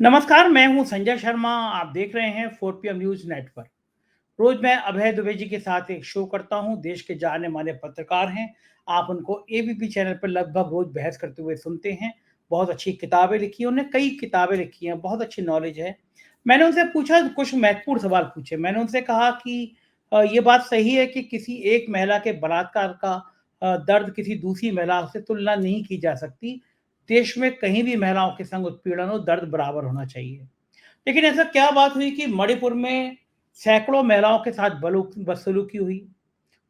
नमस्कार, मैं हूं संजय शर्मा। आप देख रहे हैं 4 PM न्यूज नेटवर्क। रोज मैं अभय दुबे जी के साथ एक शो करता हूं। देश के जाने माने पत्रकार हैं। आप उनको एबीपी चैनल पर लगभग रोज बहस करते हुए सुनते हैं। बहुत अच्छी किताबें लिखी हैं उन्होंने, कई किताबें लिखी हैं, बहुत अच्छी नॉलेज है। मैंने उनसे पूछा, कुछ महत्वपूर्ण सवाल पूछे। मैंने उनसे कहा कि ये बात सही है कि किसी एक महिला के बलात्कार का दर्द किसी दूसरी महिला से तुलना नहीं की जा सकती। देश में कहीं भी महिलाओं के संग उत्पीड़न हो, दर्द बराबर होना चाहिए। लेकिन ऐसा क्या बात हुई कि मणिपुर में सैकड़ों महिलाओं के साथ बदसलूकी हुई,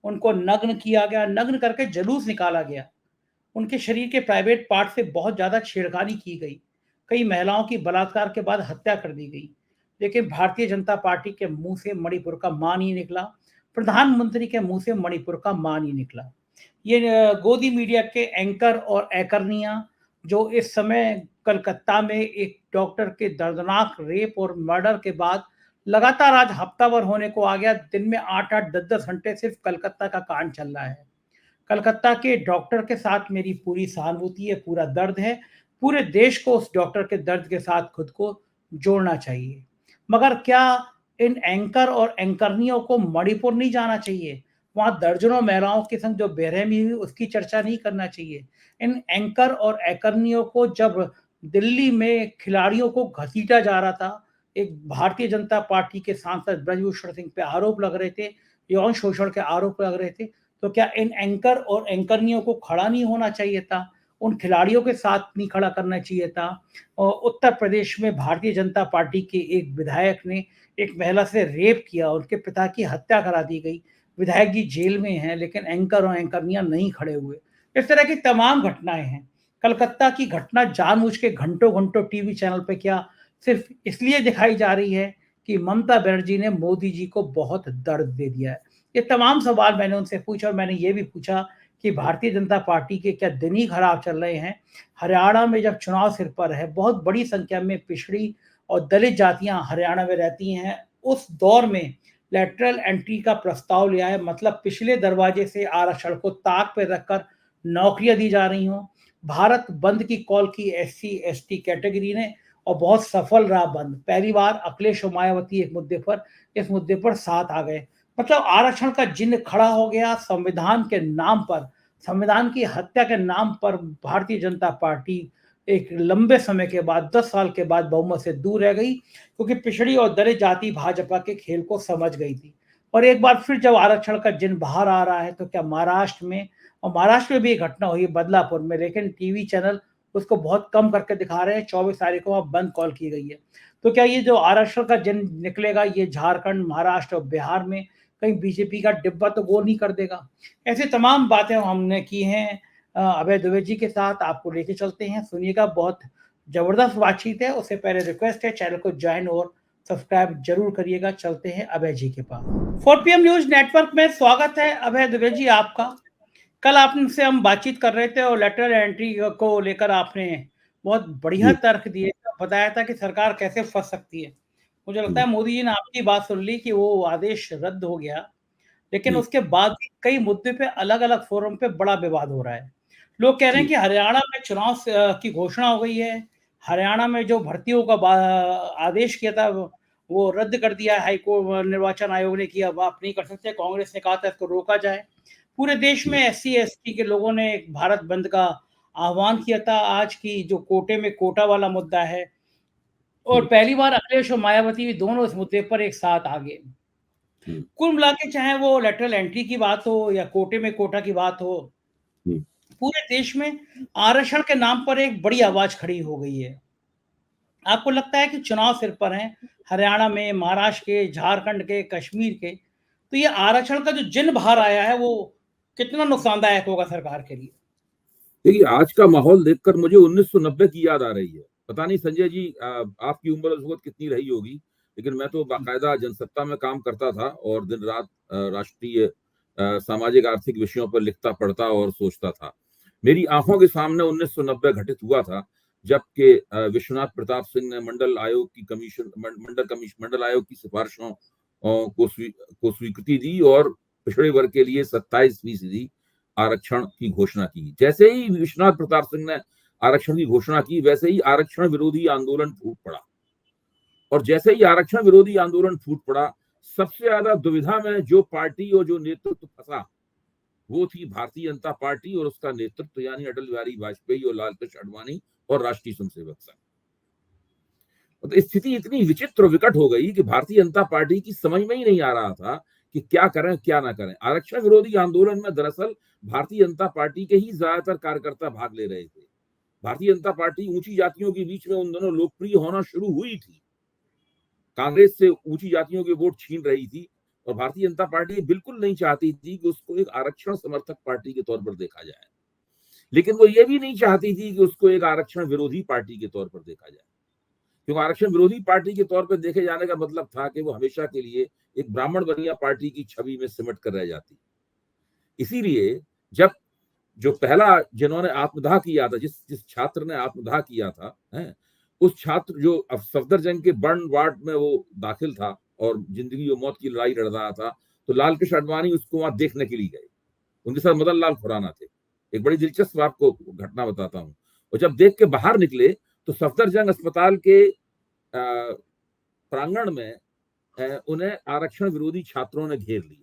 उनको नग्न किया गया, नग्न करके जुलूस निकाला गया, उनके शरीर के प्राइवेट पार्ट से बहुत ज्यादा छेड़खानी की गई, कई महिलाओं की बलात्कार के बाद हत्या कर दी गई। लेकिन भारतीय जनता पार्टी के मुंह से मणिपुर का मान ही निकला, प्रधानमंत्री के मुंह से मणिपुर का मान ही निकला। ये गोदी मीडिया के एंकर और एंकरनियां जो इस समय कलकत्ता में एक डॉक्टर के दर्दनाक रेप और मर्डर के बाद लगातार आज हफ्ता भर होने को आ गया, दिन में 8-8 10-10 घंटे सिर्फ कलकत्ता का कांड चल रहा है। कलकत्ता के डॉक्टर के साथ मेरी पूरी सहानुभूति है, पूरा दर्द है। पूरे देश को उस डॉक्टर के दर्द के साथ खुद को जोड़ना चाहिए। मगर क्या इन एंकर और एंकरनियों को मणिपुर नहीं जाना चाहिए? वहां दर्जनों महिलाओं के संग जो बेरहमी हुई उसकी चर्चा नहीं करना चाहिए? इन एंकर और एंकरनियों को जब दिल्ली में खिलाड़ियों को घसीटा जा रहा था, एक भारतीय जनता पार्टी के सांसद ब्रजभूषण सिंह पे आरोप लग रहे थे, यौन शोषण के आरोप लग रहे थे, तो क्या इन एंकर और एंकरनियों को खड़ा नहीं होना चाहिए था? उन खिलाड़ियों के साथ नहीं खड़ा करना चाहिए था? और उत्तर प्रदेश में भारतीय जनता पार्टी के एक विधायक ने एक महिला से रेप किया, उनके पिता की हत्या करा दी गई, विधायक जी जेल में हैं, लेकिन एंकर और एंकरनियां नहीं खड़े हुए। इस तरह की तमाम घटनाएं हैं। कलकत्ता की घटना जानबूझ के घंटों घंटों टीवी चैनल पे क्या सिर्फ इसलिए दिखाई जा रही है कि ममता बनर्जी ने मोदी जी को बहुत दर्द दे दिया है? ये तमाम सवाल मैंने उनसे पूछा और मैंने ये भी पूछा कि भारतीय जनता पार्टी के क्या दिन ही खराब चल रहे हैं? हरियाणा में जब चुनाव सिर पर है, बहुत बड़ी संख्या में पिछड़ी और दलित जातियां हरियाणा में रहती हैं, उस दौर में लेटरल एंट्री का प्रस्ताव लिया है, मतलब पिछले दरवाजे से आरक्षण को ताक पे रखकर नौकरियां दी जा रही हों। भारत बंद की कॉल की SC ST कैटेगरी ने और बहुत सफल रहा बंद। पहली बार अखिलेश और मायावती इस मुद्दे पर साथ आ गए। मतलब आरक्षण का जिन्न खड़ा हो गया। संविधान के नाम पर, संविधान की हत्या के नाम पर भारतीय जनता पार्टी एक लंबे समय के बाद, 10 साल के बाद बहुमत से दूर रह गई, क्योंकि पिछड़ी और दलित जाति भाजपा के खेल को समझ गई थी। और एक बार फिर जब आरक्षण का जिन्न बाहर आ रहा है, तो क्या महाराष्ट्र में भी एक घटना हुई बदलापुर में, लेकिन टीवी चैनल उसको बहुत कम करके दिखा रहे हैं। 24 तारीख को वहां बंद कॉल की गई है। तो क्या ये जो आरक्षण का जिन्न निकलेगा, ये झारखंड, महाराष्ट्र और बिहार में कहीं बीजेपी का डिब्बा तो गोल नहीं कर देगा? ऐसी तमाम बातें हमने की हैं अभय दुबे जी के साथ। आपको लेके चलते हैं, सुनिएगा। बहुत जबरदस्त बातचीत है। उससे पहले रिक्वेस्ट है, चैनल को ज्वाइन और सब्सक्राइब जरूर करिएगा। चलते हैं अभय जी के पास। 4 PM न्यूज नेटवर्क में स्वागत है अभय दुबे जी आपका। कल आपसे हम बातचीत कर रहे थे और लेटरल एंट्री को लेकर आपने बहुत बढ़िया जी। तर्क दिए, बताया था कि सरकार कैसे फंस सकती है। मुझे लगता है जी। मोदी जी ने आपकी बात सुन ली कि वो आदेश रद्द हो गया, लेकिन जी। उसके बाद भी कई मुद्दे पे अलग-अलग फोरम पे बड़ा विवाद हो रहा है। लोग कह रहे हैं जी। कि हरियाणा में चुनाव की घोषणा हो गई है। हरियाणा में जो भर्तियों का आदेश किया था वो रद्द कर दिया है हाईकोर्ट, निर्वाचन आयोग ने किया। अब आप नहीं कर सकते। कांग्रेस ने कहा था इसको रोका जाए। पूरे देश में जी। SC ST के लोगों ने एक भारत बंद का आह्वान किया था। आज की जो कोटे में कोटा वाला मुद्दा है, और जी। पहली बार अखिलेश और मायावती भी दोनों इस मुद्दे पर एक साथ आ गए। जी। कुल मिला के चाहे वो लेटरल एंट्री की बात हो या कोटे में कोटा की बात हो, जी। पूरे देश में आरक्षण के नाम पर एक बड़ी आवाज खड़ी हो गई है। आपको लगता है कि चुनाव सिर पर हैं, हरियाणा में, महाराष्ट्र के, झारखंड के, कश्मीर के, तो ये आरक्षण का जो जिन बाहर आया है वो कितना नुकसानदायक होगा सरकार के लिए? देखिए, आज का माहौल देखकर मुझे 1990 की याद आ रही है। पता नहीं संजय जी, आपकी उम्र उस वक्त कितनी रही होगी, लेकिन मैं तो बाकायदा जनसत्ता में काम करता था और दिन रात राष्ट्रीय सामाजिक आर्थिक विषयों पर लिखता पढ़ता और सोचता था। मेरी आंखों के सामने 1990 घटित हुआ था, जबकि विश्वनाथ प्रताप सिंह ने मंडल आयोग की सिफारिशों को स्वीकृति दी और पिछड़े वर्ग के लिए 27% आरक्षण की घोषणा की। जैसे ही विश्वनाथ प्रताप सिंह ने आरक्षण की घोषणा की, वैसे ही आरक्षण विरोधी आंदोलन फूट पड़ा। और जैसे ही आरक्षण विरोधी आंदोलन फूट पड़ा, सबसे ज्यादा दुविधा में जो पार्टी और जो नेतृत्व फंसा वो थी भारतीय जनता पार्टी और उसका नेतृत्व यानी अटल बिहारी वाजपेयी और लाल कृष्ण आडवाणी और राष्ट्रीय स्वयंसेवक संघ। तो स्थिति इतनी विचित्र विकट हो गई कि भारतीय जनता पार्टी की समझ में ही नहीं आ रहा था कि क्या करें क्या ना करें। आरक्षण विरोधी आंदोलन में दरअसल भारतीय जनता पार्टी के ही ज्यादातर कार्यकर्ता भाग ले रहे थे। भारतीय जनता पार्टी ऊंची जातियों के बीच में उन दोनों लोकप्रिय होना शुरू हुई थी, कांग्रेस से ऊंची जातियों के वोट छीन रही थी और भारतीय जनता पार्टी बिल्कुल नहीं चाहती थी कि उसको एक आरक्षण समर्थक पार्टी के तौर पर देखा जाए, लेकिन वो ये भी नहीं चाहती थी कि उसको एक आरक्षण विरोधी पार्टी के तौर पर देखा जाए, क्योंकि आरक्षण विरोधी पार्टी के तौर पर देखे जाने का मतलब था कि वो हमेशा के लिए एक ब्राह्मण बनिया पार्टी की छवि में सिमट कर रह जाती। इसीलिए जब जो पहला जिन्होंने आत्मदाह किया था, जिस छात्र ने आत्मदाह किया था, उस छात्र जो सफदरजंग के बर्न वार्ड में वो दाखिल था और जिंदगी और मौत की लड़ाई लड़ रहा था, तो लाल कृष्ण आडवाणी उसको वहां देखने के लिए गए। उनके साथ मदन लाल खुराना थे। एक बड़ी दिलचस्प आपको घटना बताता हूँ। और जब देख के बाहर निकले तो सफदरजंग अस्पताल के प्रांगण में उन्हें आरक्षण विरोधी छात्रों ने घेर लिया।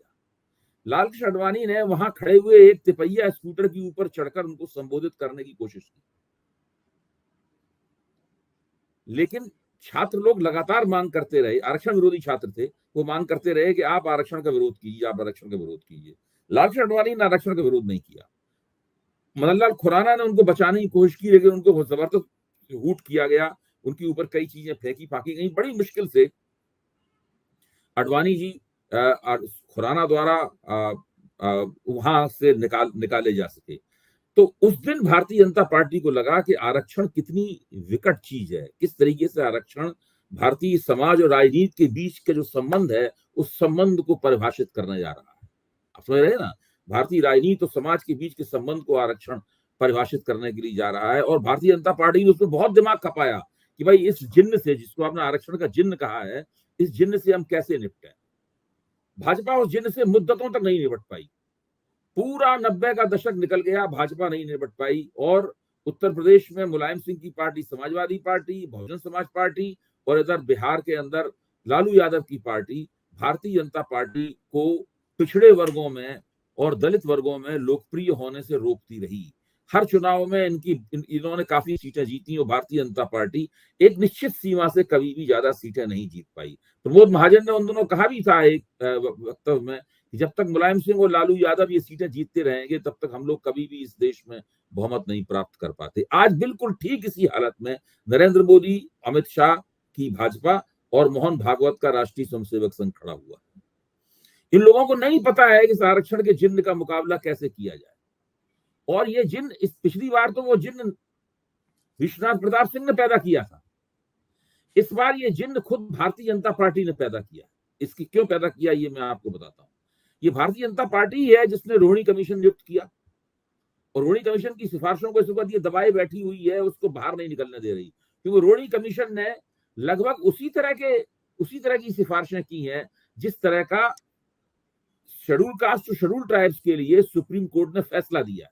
लाल कृष्ण आडवाणी ने वहां खड़े हुए एक तिपहिया स्कूटर के ऊपर चढ़कर उनको संबोधित करने की कोशिश की, लेकिन छात्र लोग लगातार मांग करते रहे, आरक्षण विरोधी छात्र थे, वो मांग करते रहे कि आप आरक्षण का विरोध कीजिए, आप आरक्षण का विरोध कीजिए। लाल कृष्ण आडवाणी ने आरक्षण का विरोध नहीं किया। मदन लाल खुराना ने उनको बचाने की कोशिश की, लेकिन उनको जबरदस्त हूट किया गया, उनके ऊपर कई चीजें फेंकी फाकी गई। बड़ी मुश्किल से आडवाणी जी खुराना द्वारा वहां से निकाले जा सके। तो उस दिन भारतीय जनता पार्टी को लगा कि आरक्षण कितनी विकट चीज है, किस तरीके से आरक्षण भारतीय समाज और राजनीति के बीच के जो संबंध है उस संबंध को परिभाषित करने जा रहा है। आप समझ रहे हैं ना, भारतीय राजनीति और समाज के बीच के संबंध को आरक्षण परिभाषित करने के लिए जा रहा है। और भारतीय जनता पार्टी ने उसमें बहुत दिमाग खपाया कि भाई इस जिन्न से, जिसको आपने आरक्षण का जिन्न कहा है, इस जिन्न से हम कैसे निपटें। भाजपा उस जिन्न से मुद्दतों तक नहीं निपट पाई। पूरा 90 का दशक निकल गया, भाजपा नहीं निपट पाई। और उत्तर प्रदेश में मुलायम सिंह की party Samajwadi party, Bahujan Samaj party, और इधर बिहार के अंदर लालू यादव की पार्टी भारतीय जनता पार्टी को पिछड़े वर्गों में और दलित वर्गों में लोकप्रिय होने से रोकती रही। हर चुनाव में इन्होंने काफी सीटें जीती और भारतीय जनता पार्टी एक निश्चित सीमा से कभी भी ज्यादा सीटें नहीं जीत पाई। प्रमोद महाजन ने उन दोनों कहा भी था एक वक्तव्य में, जब तक मुलायम सिंह और लालू यादव ये सीटें जीतते रहेंगे तब तक हम लोग कभी भी इस देश में बहुमत नहीं प्राप्त कर पाते। आज बिल्कुल ठीक इसी हालत में नरेंद्र मोदी, अमित शाह की भाजपा और मोहन भागवत का राष्ट्रीय स्वयंसेवक संघ खड़ा हुआ। इन लोगों को नहीं पता है कि इस आरक्षण के जिन्न का मुकाबला कैसे किया जाए। और ये जिन्न, इस पिछली बार तो वो जिन्न विश्वनाथ प्रताप सिंह ने पैदा किया था, इस बार ये जिन्न खुद भारतीय जनता पार्टी ने पैदा किया। इसकी क्यों पैदा किया ये मैं आपको बताता हूँ। ये भारतीय जनता पार्टी है जिसने रोहिणी कमीशन नियुक्त किया और रोहिणी कमीशन की सिफारिशों को इस वक्त ये दबाए बैठी हुई है, उसको बाहर नहीं निकलने दे रही, क्योंकि रोहिणी कमीशन ने लगभग उसी तरह की सिफारिशें की हैं जिस तरह का शेड्यूल कास्ट और शेड्यूल ट्राइब्स के लिए सुप्रीम कोर्ट ने फैसला दिया।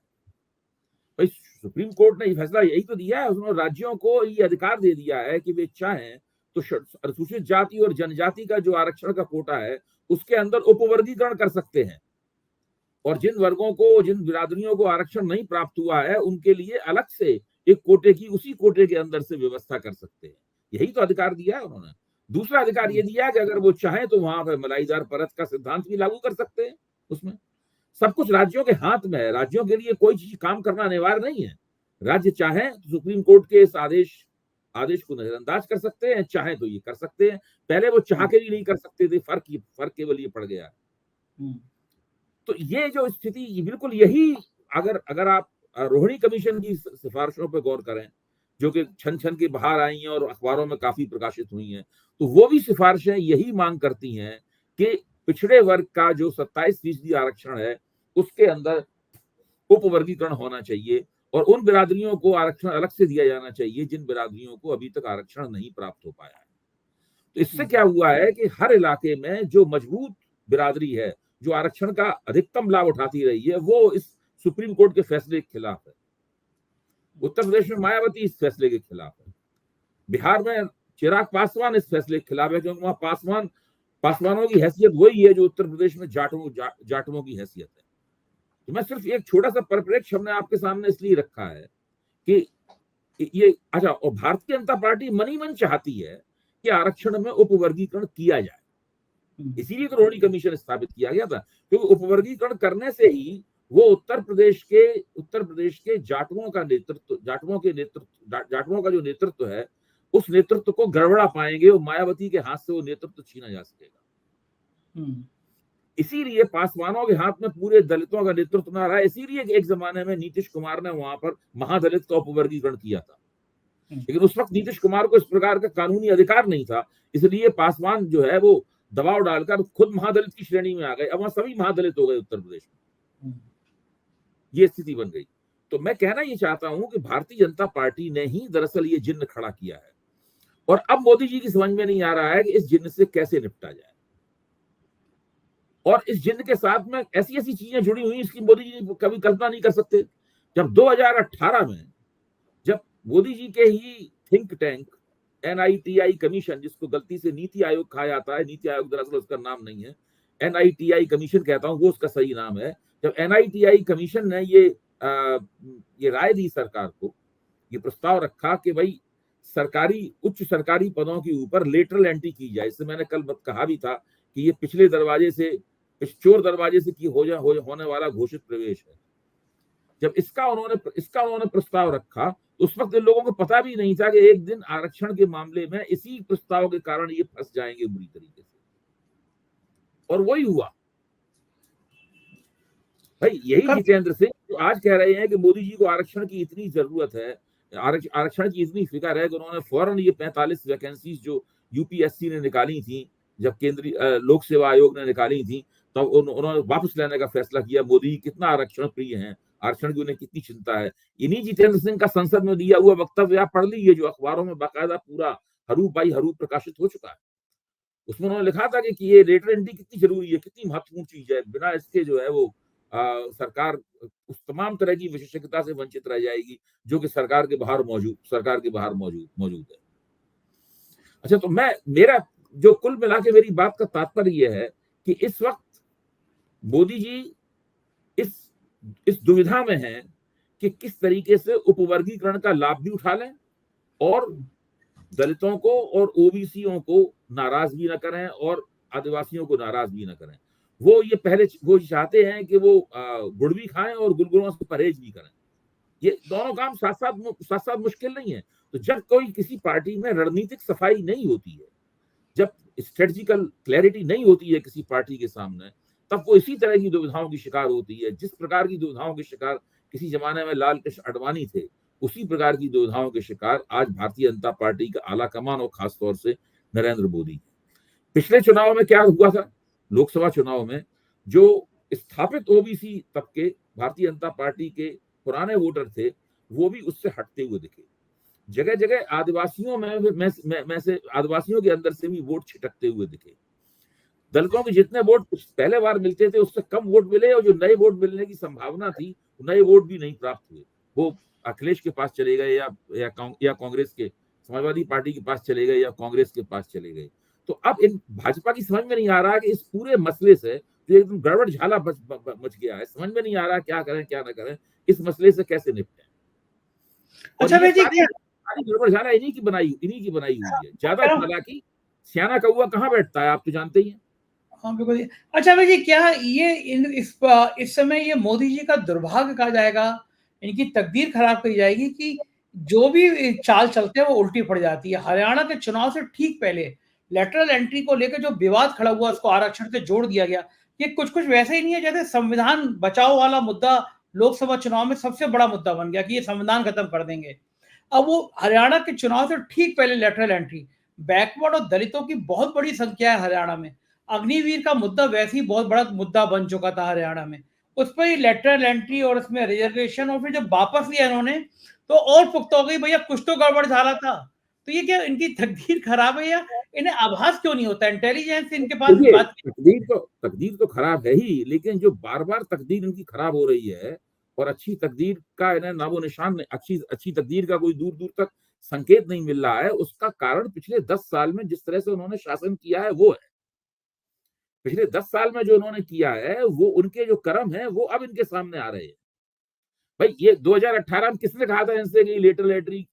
भाई सुप्रीम कोर्ट ने फैसला यही तो दिया है, उसने राज्यों को ये अधिकार दे दिया है कि वे चाहें तो अनुसूचित जाति और जनजाति का जो आरक्षण का कोटा है उसके अंदर उपवर्गीकरण कर सकते हैं, और जिन वर्गों को, जिन बिरादरियों को आरक्षण नहीं प्राप्त हुआ है उनके लिए अलग से एक कोटे की, उसी कोटे के अंदर से व्यवस्था कर सकते हैं। यही तो अधिकार दिया है उन्होंने। दूसरा अधिकार ये दिया कि अगर वो चाहें तो वहां पर मलाईदार परत का सिद्धांत भी लागू कर सकते हैं। उसमें सब कुछ राज्यों के हाथ में है, राज्यों के लिए कोई चीज काम करना अनिवार्य नहीं है। राज्य चाहे तो सुप्रीम कोर्ट के इस आदेश को नजरअंदाज कर सकते हैं, चाहे तो ये कर सकते हैं। पहले वो चाह के भी नहीं कर सकते थे, फर्क केवल ये पड़ गया। तो ये जो स्थिति बिल्कुल यही, अगर आप रोहिणी कमीशन की सिफारिशों पर गौर करें जो कि छन छन के बाहर आई हैं और अखबारों में काफी प्रकाशित हुई हैं, तो वो भी सिफारिशें यही मांग करती हैं कि पिछड़े वर्ग का जो 27% आरक्षण है उसके अंदर उपवर्गीकरण होना चाहिए और उन बिरादरियों को आरक्षण अलग से दिया जाना चाहिए जिन बिरादरियों को अभी तक आरक्षण नहीं प्राप्त हो पाया है। तो इससे क्या हुआ है कि हर इलाके में जो मजबूत बिरादरी है, जो आरक्षण का अधिकतम लाभ उठाती रही है, वो इस सुप्रीम कोर्ट के फैसले के खिलाफ है। उत्तर प्रदेश में मायावती इस फैसले के खिलाफ है। बिहार में चिराग पासवान इस फैसले के खिलाफ है, क्योंकि वहां पासवानों की हैसियत वही है जो उत्तर प्रदेश में जाटवों की हैसियत है। तो मैं सिर्फ एक छोटा सा परिप्रेक्ष्य हमने आपके सामने इसलिए रखा है कि ये अच्छा, और भारतीय जनता पार्टी मन ही मन चाहती है कि आरक्षण में उपवर्गीकरण किया जाए, इसीलिए तो रोहिणी कमीशन स्थापित किया गया था, क्योंकि उपवर्गीकरण करने से ही वो उत्तर प्रदेश के जाटवों का जो नेतृत्व है, उस नेतृत्व को गड़बड़ा पाएंगे और मायावती के हाथ से वो नेतृत्व छीना जा सकेगा। इसीलिए पासवानों के हाथ में पूरे दलितों का नेतृत्व ना रहा। इसीलिए एक जमाने में नीतीश कुमार ने वहां पर महादलित का उपवर्गीकरण किया था, लेकिन उस वक्त नीतीश कुमार को इस प्रकार का कानूनी अधिकार नहीं था, इसलिए पासवान जो है वो दबाव डालकर खुद महादलित की श्रेणी में आ गए। अब वहां सभी महादलित हो गए उत्तर प्रदेश में, ये स्थिति बन गई। तो मैं कहना ये चाहता हूं कि भारतीय जनता पार्टी ने ही दरअसल ये जिन्न खड़ा किया है, और अब मोदी जी की समझ में नहीं आ रहा है कि इस जिन्न से कैसे निपटा जाए। और इस जिन्न के साथ में ऐसी ऐसी चीजें जुड़ी हुई इसकी मोदी जी कभी कल्पना नहीं कर सकते। जब 2018 में जब मोदी जी के ही थिंक टैंक NITI कमीशन, जिसको गलती से नीति आयोग कहा जाता है, नीति आयोग दरअसल उसका नाम नहीं है, NITI कमीशन कहता हूं, वो उसका सही नाम है। जब NITI कमीशन ने ये राय दी सरकार को, ये प्रस्ताव रखा कि भाई उच्च सरकारी पदों के ऊपर लेटरल एंट्री की जाए। इससे मैंने कल कहा भी था कि ये पिछले दरवाजे से, इस चोर दरवाजे से होने वाला घोषित प्रवेश है। जब इसका उन्होंने प्रस्ताव रखा, उस वक्त इन लोगों को पता भी नहीं था कि एक दिन आरक्षण के मामले में इसी प्रस्ताव के कारण ये फंस जाएंगे बुरी तरीके से, और वही हुआ। भाई यही जितेंद्र सिंह जो आज कह रहे हैं कि मोदी जी को आरक्षण की इतनी जरूरत है, आरक्षण की इतनी फिक्र है कि उन्होंने फौरन ये 45 वैकेंसीज जो UPSC ने निकाली थी, जब केंद्रीय लोक सेवा आयोग ने निकाली थी, तो उन्होंने वापस लेने का फैसला किया। मोदी कितना आरक्षण प्रिय हैं, आरक्षण की उन्हें कितनी चिंता है। इन्हीं जितेंद्र सिंह का संसद में दिया हुआ वक्तव्य आप पढ़ लीजिए, जो अखबारों में बाकायदा पूरा हरूफ बाई हरूफ प्रकाशित हो चुका है। उसमें उन्होंने लिखा था कि ये लेटर एंट्री कितनी जरूरी है, कितनी महत्वपूर्ण चीज है, बिना इसके जो है वो सरकार उस तमाम तरह की विशेषज्ञता से वंचित रह जाएगी जो कि सरकार के बाहर मौजूद है। अच्छा, तो मेरा जो कुल मिला के मेरी बात का तात्पर्य यह है कि इस वक्त मोदी जी इस दुविधा में हैं कि किस तरीके से उपवर्गीकरण का लाभ भी उठा लें और दलितों को और OBCओं को नाराज भी न करें और आदिवासियों को नाराज भी न करें। वो चाहते हैं कि वो गुड़ भी खाएं और गुलगुलों से परहेज भी करें। ये दोनों काम साथ साथ मुश्किल नहीं है। तो जब कोई किसी पार्टी में रणनीतिक सफाई नहीं होती है, जब स्ट्रेटेजिकल क्लैरिटी नहीं होती है किसी पार्टी के सामने, तब वो इसी तरह की दुविधाओं की शिकार होती है। जिस प्रकार की दुविधाओं के शिकार किसी जमाने में लाल कृष्ण आडवाणी थे, उसी प्रकार की दुविधाओं के शिकार आज भारतीय जनता पार्टी का आला कमान और खासतौर से नरेंद्र मोदी। पिछले चुनाव में क्या हुआ था, लोकसभा चुनाव में जो स्थापित OBC तबके भारतीय जनता पार्टी के पुराने वोटर थे, वो भी उससे हटते हुए दिखे। जगह जगह आदिवासियों के अंदर से भी वोट छिटकते हुए दिखे। दलितों के जितने वोट पहले बार मिलते थे उससे कम वोट मिले, और जो नए वोट मिलने की संभावना थी, नए वोट भी नहीं प्राप्त हुए। वो अखिलेश के पास चले गए या कांग्रेस के, समाजवादी पार्टी के पास चले गए या कांग्रेस के पास चले गए। तो अब इन भाजपा की समझ में नहीं आ रहा कि इस पूरे मसले से जो एकदम गड़बड़ झाला मच गया है, समझ में नहीं आ रहा क्या करें क्या ना करें, इस मसले से कैसे निपटें। अच्छा भाई जी, गड़बड़ झाला इन्हीं की बनाई हुई है। ज्यादा चालाकी सियाना कौआ कहाँ बैठता है, आप तो जानते ही हैं। हाँ बिल्कुल। अच्छा भाई जी, क्या ये इस समय ये मोदी जी का दुर्भाग्य कहा जाएगा, इनकी तकदीर खराब कही जाएगी कि जो भी चाल चलते हैं वो उल्टी पड़ जाती है। हरियाणा के चुनाव से ठीक पहले लेटरल एंट्री को लेकर जो विवाद खड़ा हुआ, उसको आरक्षण से जोड़ दिया गया। ये कुछ वैसे ही नहीं है जैसे संविधान बचाओ वाला मुद्दा लोकसभा चुनाव में सबसे बड़ा मुद्दा बन गया कि ये संविधान खत्म कर देंगे। अब वो हरियाणा के चुनाव से ठीक पहले लेटरल एंट्री, बैकवर्ड और दलितों की बहुत बड़ी संख्या है हरियाणा में। अग्निवीर का मुद्दा वैसे ही बहुत बड़ा मुद्दा बन चुका था हरियाणा में, उस पर लेटरल एंट्री और उसमें रिजर्वेशन, और फिर जब वापस लिया इन्होंने तो और पुख्ता हो गई, भैया कुछ तो गड़बड़ झाला था। तो ये क्या इनकी तकदीर खराब है, या इन्हें आभास क्यों नहीं होता, इंटेलिजेंस इनके पास बात? तकदीर तो खराब है ही, लेकिन जो बार बार तकदीर इनकी खराब हो रही है और अच्छी तकदीर का इन्हें नामो निशान, अच्छी तकदीर का कोई दूर दूर तक संकेत नहीं मिल रहा है, उसका कारण पिछले 10 साल में जिस तरह से उन्होंने शासन किया है वो है। पिछले 10 साल में जो उन्होंने किया है, वो उनके जो कर्म है वो अब इनके सामने आ रहे हैं। भाई ये 2018 में किसने कहा था इनसे कि लेटरल एंट्री,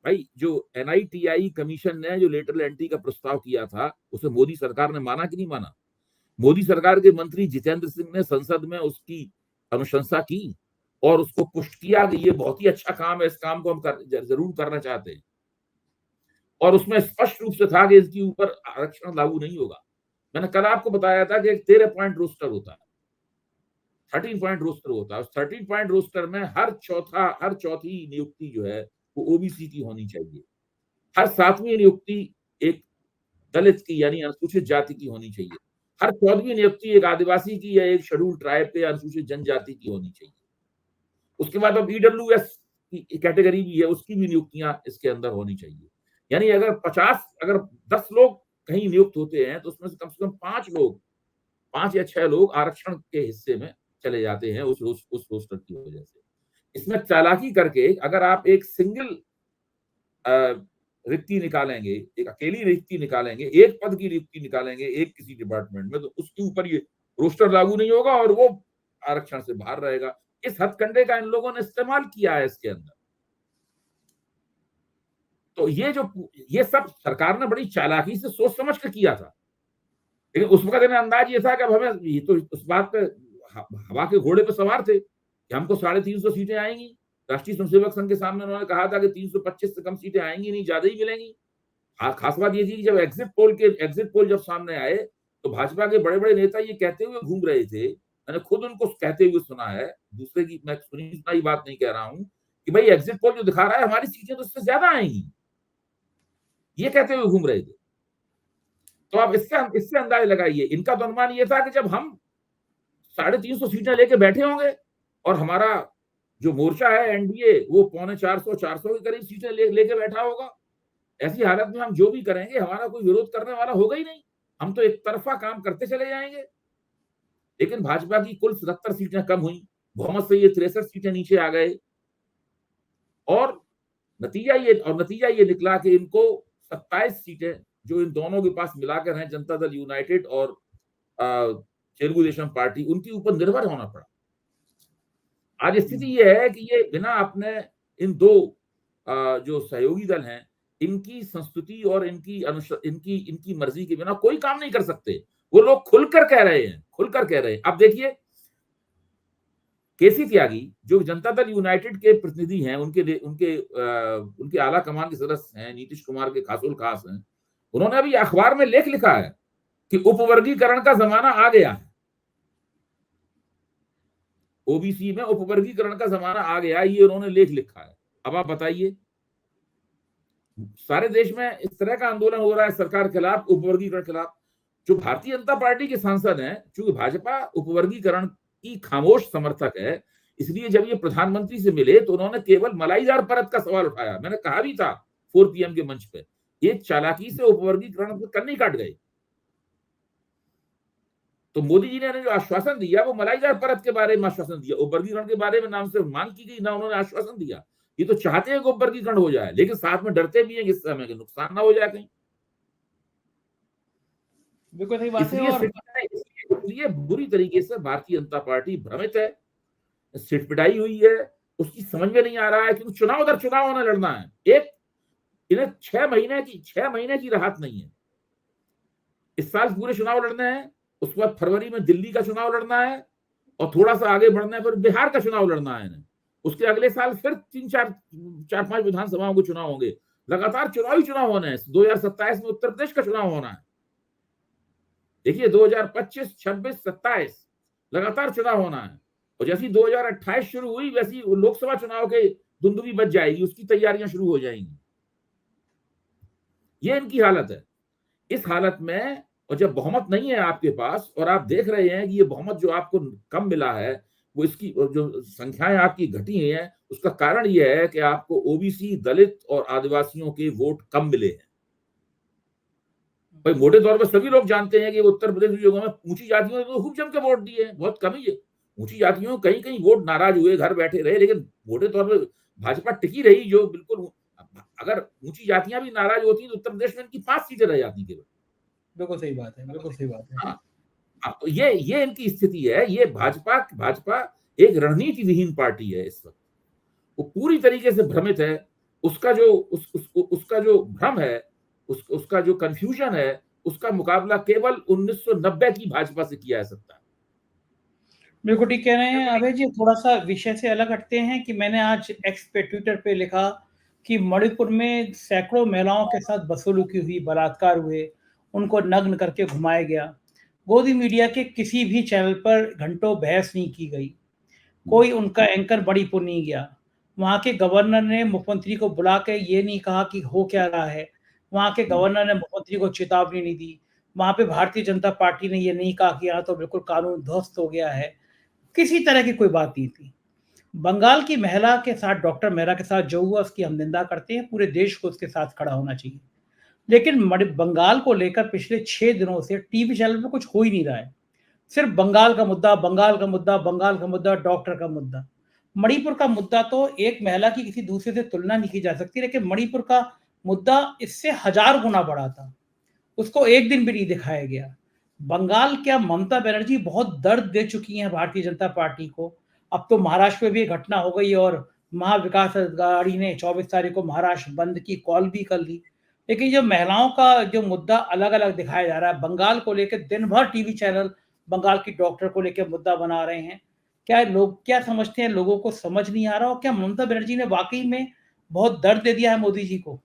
भाई जो NITI कमीशन ने जो लेटरल एंट्री का प्रस्ताव किया था, उसे मोदी सरकार ने माना कि नहीं माना? मोदी सरकार के मंत्री जितेंद्र सिंह ने संसद में उसकी अनुशंसा की और उसको पुष्ट किया कि ये बहुत ही अच्छा काम है, इस काम को हम जरूर करना चाहते हैं। और उसमें स्पष्ट रूप से था कि इसके ऊपर आरक्षण लागू नहीं होगा। मैंने कल आपको बताया था कि एक 13 पॉइंट रोस्टर होता है, 13 पॉइंट रोस्टर होता है। उस 13 पॉइंट रोस्टर में हर चौथी नियुक्ति जो है वो ओबीसी की होनी चाहिए। हर 7वीं नियुक्ति एक दलित की यानी अनुसूचित जाति की होनी चाहिए। हर 14वीं नियुक्ति एक आदिवासी की या एक शेड्यूल ट्राइब पे अनुसूचित जनजाति की होनी चाहिए। उसके बाद अब EWS की कैटेगरी भी है, उसकी भी नियुक्तियां इसके अंदर होनी चाहिए। यानी अगर 10 लोग कहीं नियुक्त होते हैं तो उसमें से कम 5 या 6 लोग आरक्षण के हिस्से में चले जाते हैं उस रोस्टर की वजह से। इसमें चालाकी करके अगर आप एक सिंगल रिक्ति निकालेंगे, एक अकेली रिक्ति निकालेंगे, एक पद की रिक्ति निकालेंगे एक किसी डिपार्टमेंट में, तो उसके ऊपर ये रोस्टर लागू नहीं होगा और वो आरक्षण से बाहर रहेगा। इस हथकंडे का इन लोगों ने इस्तेमाल किया है इसके अंदर। तो ये सब सरकार ने बड़ी चालाकी से सोच समझ कर किया था, लेकिन उस वक्त इन्हें अंदाज ये था कि अब हमें ये तो उस बात पे हवा के घोड़े पे सवार थे कि हमको 350 सीटें आएंगी। राष्ट्रीय स्वयंसेवक संघ के सामने उन्होंने कहा था कि 325 से कम सीटें आएंगी नहीं, ज्यादा ही मिलेंगी। खास बात ये थी कि जब एग्जिट पोल जब सामने आए तो भाजपा के बड़े बड़े नेता ये कहते हुए घूम रहे थे, मैंने खुद उनको कहते हुए सुना है, दूसरे की मैं सुनाई बात नहीं कह रहा हूं, कि भाई एग्जिट पोल जो दिखा रहा है हमारी सीटें तो उससे ज्यादा आएंगी, ये कहते हुए घूम रहे थे। तो आप इससे अंदाज लगाइए, इनका तो अनुमान ये था कि जब हम 350 सीटें लेके बैठे होंगे और हमारा जो मोर्चा है एनडीए वो 450 के करीब सीटें लेके बैठा होगा, ऐसी हालत में हम जो भी करेंगे हमारा कोई विरोध करने वाला होगा ही नहीं, हम तो एक तरफा काम करते चले जाएंगे। लेकिन भाजपा की कुल 77 सीटें कम हुई, बहुमत से ये 63 सीटें नीचे आ गए और नतीजा ये निकला कि इनको 27 सीटें जो इन दोनों के पास मिलाकर हैं, जनता दल यूनाइटेड और तेलुगु देशम पार्टी, उनके ऊपर निर्भर होना पड़ा। आज स्थिति यह है कि ये बिना अपने इन दो जो सहयोगी दल हैं इनकी संस्तुति और इनकी मर्जी के बिना कोई काम नहीं कर सकते। वो लोग खुलकर कह रहे हैं। अब देखिए केसी त्यागी जो जनता दल यूनाइटेड के प्रतिनिधि हैं, उनके आला कमान के सदस्य हैं, नीतीश कुमार के खासुल खास हैं, उन्होंने अभी अखबार में लेख लिखा है कि उपवर्गीकरण का जमाना आ गया है। ओबीसी में उपवर्गीकरण का जमाना आ गया, ये उन्होंने लेख लिखा है। अब आप बताइए, सारे देश में इस तरह का आंदोलन हो रहा है सरकार के खिलाफ, उपवर्गीकरण के खिलाफ। जो भारतीय जनता पार्टी के सांसद हैं, चूंकि भाजपा उपवर्गीकरण की खामोश समर्थक है, इसलिए जब ये प्रधानमंत्री से मिले तो उन्होंने केवल मलाईदार परत का सवाल उठाया। मैंने कहा भी था 4 PM के मंच पे, ये चालाकी से उपवर्गीकरण को कन्नी काट गए। तो मोदी जी ने जो आश्वासन दिया वो मलाईदार परत के बारे में आश्वासन दिया, उपवर्गीकरण के बारे में नाम से मांग की गई ना उन्होंने आश्वासन दिया। ये तो चाहते हैं कि उपवर्गीकरण हो जाए, लेकिन साथ में डरते भी हैं कि इससे हमें नुकसान ना हो जाए कहीं। बिल्कुल सही बात है। इसलिए बुरी तरीके से भारतीय जनता पार्टी भ्रमित है, सिटपिटाई हुई है, उसकी समझ में नहीं आ रहा है क्योंकि चुनाव दर चुनाव उन्हें लड़ना है। इन्हें 6 महीने की राहत नहीं है। इस साल पूरे चुनाव लड़ने हैं, उसके बाद फरवरी में दिल्ली का चुनाव लड़ना है और थोड़ा सा आगे बढ़ना है, फिर बिहार का चुनाव लड़ना है इन्हें। उसके अगले साल फिर 4-5 विधानसभाओं के चुनाव होंगे, लगातार चुनाव होने हैं। 2027 में उत्तर प्रदेश का चुनाव होना है। देखिए 2025, 26, 27 लगातार चुनाव होना है और जैसी 2028 शुरू हुई वैसी लोकसभा चुनाव के धुंधुवी बच जाएगी, उसकी तैयारियां शुरू हो जाएंगी। ये इनकी हालत है। इस हालत में और जब बहुमत नहीं है आपके पास और आप देख रहे हैं कि ये बहुमत जो आपको कम मिला है, वो इसकी जो संख्याएं आपकी घटी हैं, उसका कारण ये है कि आपको ओबीसी, दलित और आदिवासियों के वोट कम मिले हैं। भाई मोटे तौर पर सभी लोग जानते हैं कि उत्तर प्रदेश की जगहों में ऊंची जातियों ने तो खूब जम के वोट दिए हैं, बहुत कम ही है। ऊंची जातियों कहीं वोट नाराज हुए, घर बैठे रहे, लेकिन मोटे तौर पर भाजपा टिकी रही, जो बिल्कुल अगर ऊंची जातियां भी नाराज होती तो उत्तर प्रदेश में इनकी 5 सीटें रह जाती केवल। बिल्कुल सही बात है, बिल्कुल सही बात है। हाँ, हाँ, तो ये इनकी स्थिति है। ये भाजपा भाजपा एक रणनीति विहीन पार्टी है इस वक्त। वो पूरी तरीके से भ्रमित है। उसका जो उसका जो भ्रम है, उसका जो कंफ्यूजन है, उसका मुकाबला केवल 1990 की भाजपा से किया जा सकता है। बिल्कुल ठीक कह रहे हैं अभय जी। थोड़ा सा विषय से अलग हटते हैं कि मैंने आज एक्स पे, ट्विटर पे लिखा कि मणिपुर में सैकड़ों महिलाओं के साथ बदसलूकी हुई, बलात्कार हुए, उनको नग्न करके घुमाया गया। गोदी मीडिया के किसी भी चैनल पर घंटों बहस नहीं की गई, कोई उनका एंकर बड़ी पर नहीं गया। वहाँ के गवर्नर ने मुख्यमंत्री को बुला के ये नहीं कहा कि हो क्या रहा है। वहाँ के गवर्नर ने मुख्यमंत्री को चेतावनी नहीं दी। वहाँ पे भारतीय जनता पार्टी ने ये नहीं कहा कि यहाँ तो बिल्कुल कानून ध्वस्त हो गया है। किसी तरह की कोई बात नहीं थी। बंगाल की महिला के साथ, डॉक्टर मेहरा के साथ जो हुआ उसकी हम निंदा करते हैं, पूरे देश को उसके साथ खड़ा होना चाहिए। लेकिन बंगाल को लेकर पिछले 6 दिनों से टीवी चैनल पे कुछ हो ही नहीं रहा है। सिर्फ बंगाल का मुद्दा, बंगाल का मुद्दा, बंगाल का मुद्दा, डॉक्टर का मुद्दा। मणिपुर का मुद्दा तो एक महिला की किसी दूसरे से तुलना नहीं की जा सकती, लेकिन मणिपुर का मुद्दा इससे 1000 गुना बड़ा था। उसको एक दिन भी नहीं दिखाया गया। बंगाल क्या, ममता बनर्जी बहुत दर्द दे चुकी हैं भारतीय जनता पार्टी को। अब तो महाराष्ट्र में भी घटना हो गई और महाविकास अघाड़ी ने 24 तारीख को महाराष्ट्र बंद की कॉल भी कर ली। लेकिन जो महिलाओं का जो मुद्दा अलग अलग दिखाया जा रहा है, बंगाल को लेकर दिन भर टीवी चैनल बंगाल की डॉक्टर को लेकर मुद्दा बना रहे हैं। क्या लोग क्या समझते हैं, लोगों को समझ नहीं आ रहा, और क्या ममता बनर्जी ने वाकई में बहुत दर्द दे दिया है मोदी जी को?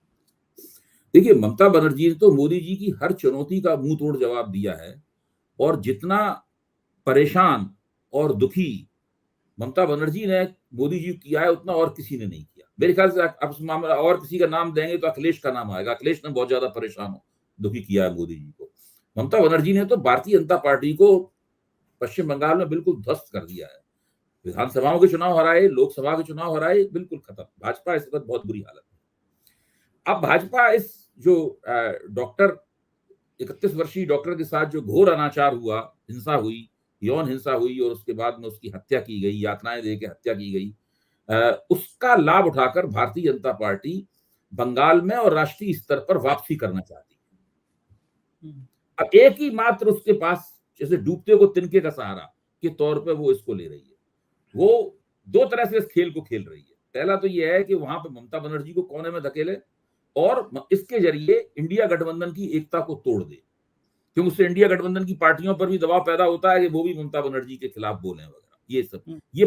देखिए, ममता बनर्जी ने तो मोदी जी की हर चुनौती का मुंह तोड़ जवाब दिया है। और जितना परेशान और दुखी ममता बनर्जी ने मोदी जी किया है, उतना और किसी ने नहीं किया। मेरे ख्याल से अब इस मामला और किसी का नाम देंगे तो अखिलेश का नाम आएगा। अखिलेश ने बहुत ज्यादा परेशान हो दुखी किया है मोदी जी को। ममता बनर्जी ने तो भारतीय जनता पार्टी को पश्चिम बंगाल में बिल्कुल ध्वस्त कर दिया है। विधानसभाओं के चुनाव हराए, लोकसभा के चुनाव हराए, बिल्कुल खत्म। भाजपा इस वक्त बहुत बुरी हालत है। अब भाजपा इस जो डॉक्टर 31 वर्षीय डॉक्टर के साथ जो घोर अनाचार हुआ, हिंसा हुई, यौन हिंसा हुई और उसके बाद में उसकी हत्या की गई, यातनाएं दे के हत्या की गई, उसका लाभ उठाकर भारतीय जनता पार्टी बंगाल में और राष्ट्रीय स्तर पर वापसी करना चाहती है। अब एक ही मात्र उसके पास, जैसे डूबते को तिनके का सहारा के तौर पे वो इसको ले रही है। वो दो तरह से इस खेल को खेल रही है। पहला तो ये है कि वहां पे ममता बनर्जी को कोने में धकेले और इसके जरिए इंडिया गठबंधन की एकता को तोड़ दे, क्योंकि उससे इंडिया गठबंधन की पार्टियों पर भी दबाव पैदा होता है कि वो भी ममता बनर्जी के खिलाफ बोले वगैरह। ये सब ये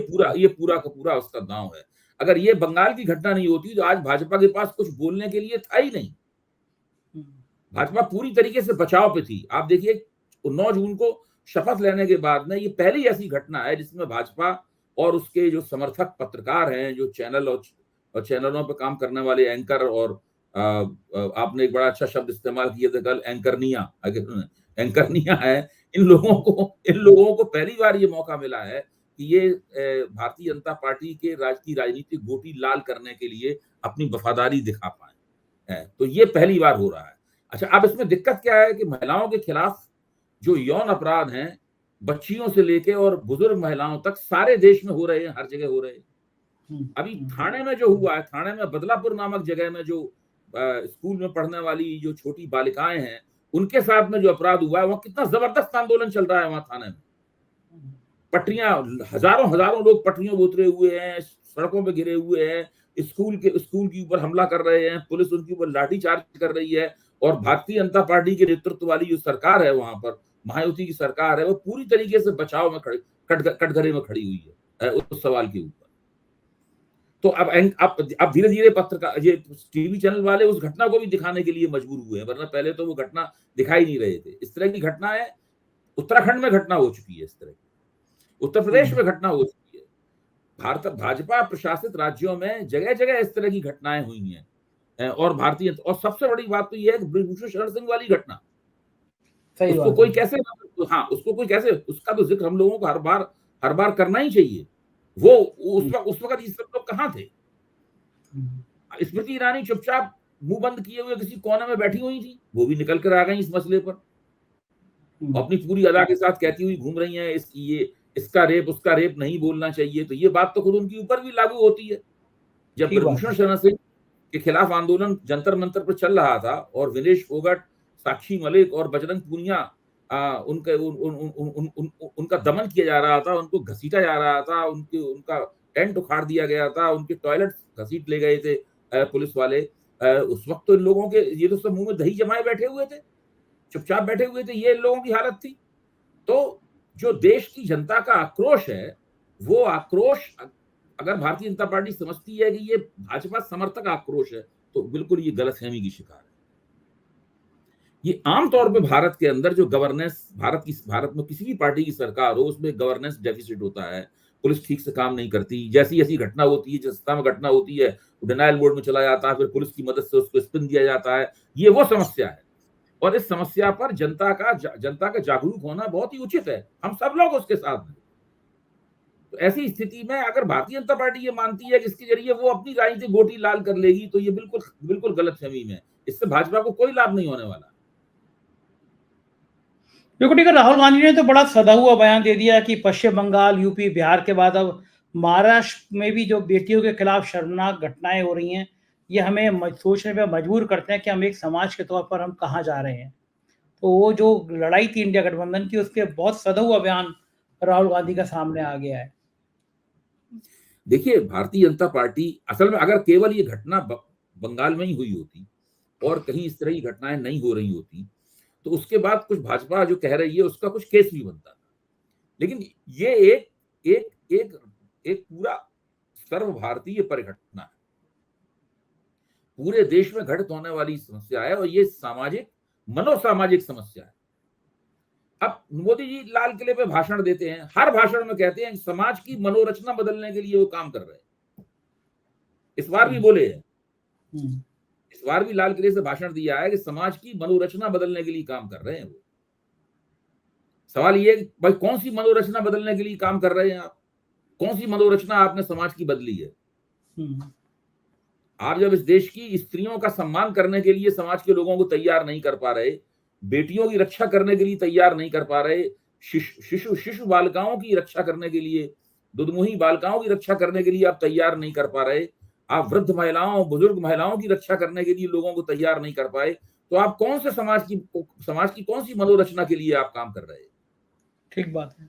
पूरा का पूरा उसका दांव है। अगर ये बंगाल की घटना नहीं होती तो आज भाजपा के पास कुछ बोलने के लिए था ही नहीं। भाजपा पूरी तरीके से बचाव पे थी। आप देखिए, 9 जून को शपथ लेने के बाद में ये पहली ऐसी घटना है जिसमें भाजपा और उसके जो समर्थक पत्रकार हैं, जो चैनल और चैनलों पर काम करने वाले एंकर, और आपने एक बड़ा अच्छा शब्द इस्तेमाल किया था कल, एंकरनिया। एंकरनिया है। इन लोगों को पहली बार ये मौका मिला है कि ये भारतीय जनता पार्टी के की राजनीतिक गोटी लाल करने के लिए अपनी वफादारी दिखा पाए। तो ये पहली बार हो रहा है। अच्छा, अब इसमें दिक्कत क्या है कि महिलाओं के खिलाफ जो यौन अपराध हैं, बच्चियों से लेके और बुजुर्ग महिलाओं तक, सारे देश में हो रहे हैं, हर जगह हो रहे हैं। अभी थाने में जो हुआ है, थाने में बदलापुर नामक जगह में जो स्कूल में पढ़ने वाली जो छोटी बालिकाएं हैं, उनके साथ में जो अपराध हुआ है, वहां कितना जबरदस्त आंदोलन चल रहा है। वहां थाने में पटरियां, हजारों लोग पटरियों में उतरे हुए हैं, सड़कों पे गिरे हुए हैं, स्कूल के ऊपर हमला कर रहे हैं, पुलिस उनके ऊपर लाठीचार्ज कर रही है। और भारतीय जनता पार्टी के नेतृत्व वाली जो सरकार है वहां पर, महायुति की सरकार है, वो पूरी तरीके से बचाव में कटघरे में खड़ी हुई है उस सवाल के ऊपर। तो अब धीरे धीरे पत्रकार, ये टीवी चैनल वाले उस घटना को भी दिखाने के लिए मजबूर हुए हैं, वरना पहले तो वो घटना दिखाई नहीं रहे थे। इस तरह की घटना है, उत्तराखंड में घटना हो चुकी है, इस तरह की उत्तर प्रदेश में घटना हो चुकी है। भाजपा प्रशासित राज्यों में जगह जगह इस तरह की घटनाएं हुई हैं। और सबसे बड़ी बात तो यह है कि ब्रजभूषण शरण सिंह वाली घटना, उसको कोई कैसे, हाँ, उसको कोई कैसे, उसका तो जिक्र हम लोगों को हर बार करना ही चाहिए। वो उस वक्त ये सब लोग कहाँ थे? स्मृति ईरानी चुपचाप मुंह बंद किए हुए किसी कोने में बैठी हुई थी, वो भी निकल कर आ गई इस मसले पर, अपनी पूरी अदा के साथ कहती हुई घूम रही हैं इसका रेप उसका रेप नहीं बोलना चाहिए। तो ये बात तो खुद उनके ऊपर भी लागू होती है। जब ठीक बात ब्रभूषण है। शरण सिंह के खिलाफ आंदोलन जंतर मंतर पर चल रहा था और विनेश फोगाट, साक्षी मलिक और बजरंग पूनिया उनके उनका दमन किया जा रहा था, उनको घसीटा जा रहा था, उनका टेंट उखाड़ दिया गया था, उनके टॉयलेट घसीट ले गए थे पुलिस वाले। उस वक्त तो इन लोगों के ये तो सब मुंह में दही जमाए बैठे हुए थे, चुपचाप बैठे हुए थे, ये इन लोगों की हालत थी। तो जो देश की जनता का आक्रोश है, वो आक्रोश अगर भारतीय जनता पार्टी समझती है कि ये भाजपा समर्थक आक्रोश है, तो बिल्कुल ये गलतफहमी की शिकार है। ये आमतौर पे भारत के अंदर जो गवर्नेंस, भारत में किसी भी पार्टी की सरकार हो, उसमें गवर्नेंस डेफिसिट होता है, पुलिस ठीक से काम नहीं करती, जैसी ऐसी घटना होती है, जिस सत्ता में घटना होती है, डिनायल मोड में चला जाता है, फिर पुलिस की मदद से उसको स्पिन दिया जाता है। ये वो समस्या है और इस समस्या पर जनता का जागरूक होना बहुत ही उचित है। हम सब लोग उसके साथ हैं। तो ऐसी स्थिति में अगर भारतीय जनता पार्टी ये मानती है कि इसके जरिए वो अपनी राजनीतिक गोटी लाल कर लेगी, तो ये बिल्कुल गलतफहमी में है। इससे भाजपा को कोई लाभ नहीं होने वाला। बिल्कुल ठीक है। राहुल गांधी ने तो बड़ा सधा हुआ बयान दे दिया कि पश्चिम बंगाल, यूपी, बिहार के बाद अब महाराष्ट्र में भी जो बेटियों के खिलाफ शर्मनाक घटनाएं हो रही हैं, ये हमें सोचने पे मजबूर करते हैं कि हम एक समाज के तौर पर हम कहाँ जा रहे हैं। तो वो जो लड़ाई थी इंडिया गठबंधन की, उसके बहुत सधा हुआ बयान राहुल गांधी का सामने आ गया है। देखिए, भारतीय जनता पार्टी असल में अगर केवल ये घटना बंगाल में ही हुई होती और कहीं इस तरह की घटनाएं नहीं हो रही होती, तो उसके बाद कुछ भाजपा जो कह रही है उसका कुछ केस भी बनता। लेकिन ये एक एक एक एक पूरा सर्व भारतीय परिघटना है, पूरे देश में घटित होने वाली समस्या है और ये मनोसामाजिक समस्या है। अब मोदी जी लाल किले पे भाषण देते हैं, हर भाषण में कहते हैं समाज की मनोरचना बदलने के लिए वो काम कर रहे हैं। इस बार भी बोले हैं, इस बार भी लाल किले से भाषण दिया है कि समाज की मनोरचना बदलने के लिए काम कर रहे हैं वो। सवाल ये है भाई, कौन सी मनोरचना बदलने के लिए काम कर रहे हैं आप? कौन सी मनोरचना आपने समाज की बदली है? आप जब इस देश की स्त्रियों का सम्मान करने के लिए समाज के लोगों को तैयार नहीं कर पा रहे, बेटियों की रक्षा करने के लिए तैयार नहीं कर पा रहे, शिशु बालिकाओं की रक्षा करने के लिए, दुधमुही बालिकाओं की रक्षा करने के लिए आप तैयार नहीं कर पा रहे, आप वृद्ध महिलाओं, बुजुर्ग महिलाओं की रक्षा करने के लिए लोगों को तैयार नहीं कर पाए, तो आप कौन से समाज की कौन सी मनोरचना के लिए आप काम कर रहे हैं? ठीक बात है,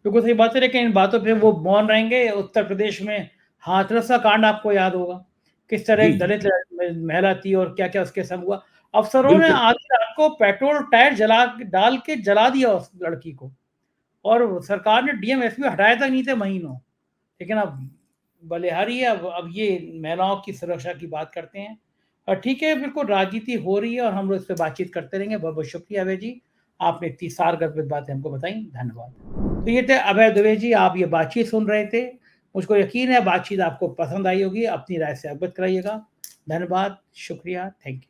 बिल्कुल सही बात है। लेकिन इन बातों पे वो मौन रहेंगे। उत्तर प्रदेश में हाथरस का कांड आपको याद होगा, किस तरह एक दलित महिला थी और क्या क्या उसके संग हुआ। अफसरों ने आधी रात को पेट्रोल टायर डाल के जला दिया उस लड़की को, और सरकार ने डीएम एसपी हटाया तक नहीं थे महीनों। लेकिन अब बलिहारी है। अब ये महिलाओं की सुरक्षा की बात करते हैं। और ठीक है, बिल्कुल राजनीति हो रही है और हम लोग इस पर बातचीत करते रहेंगे। बहुत बहुत शुक्रिया अभय जी, आपने इतनी सारगर्भित बातें हमको बताई, धन्यवाद। तो ये थे अभय दुबे जी, आप ये बातचीत सुन रहे थे। मुझको यकीन है बातचीत आपको पसंद आई होगी। अपनी राय से अवगत कराइएगा। धन्यवाद, शुक्रिया, थैंक यू।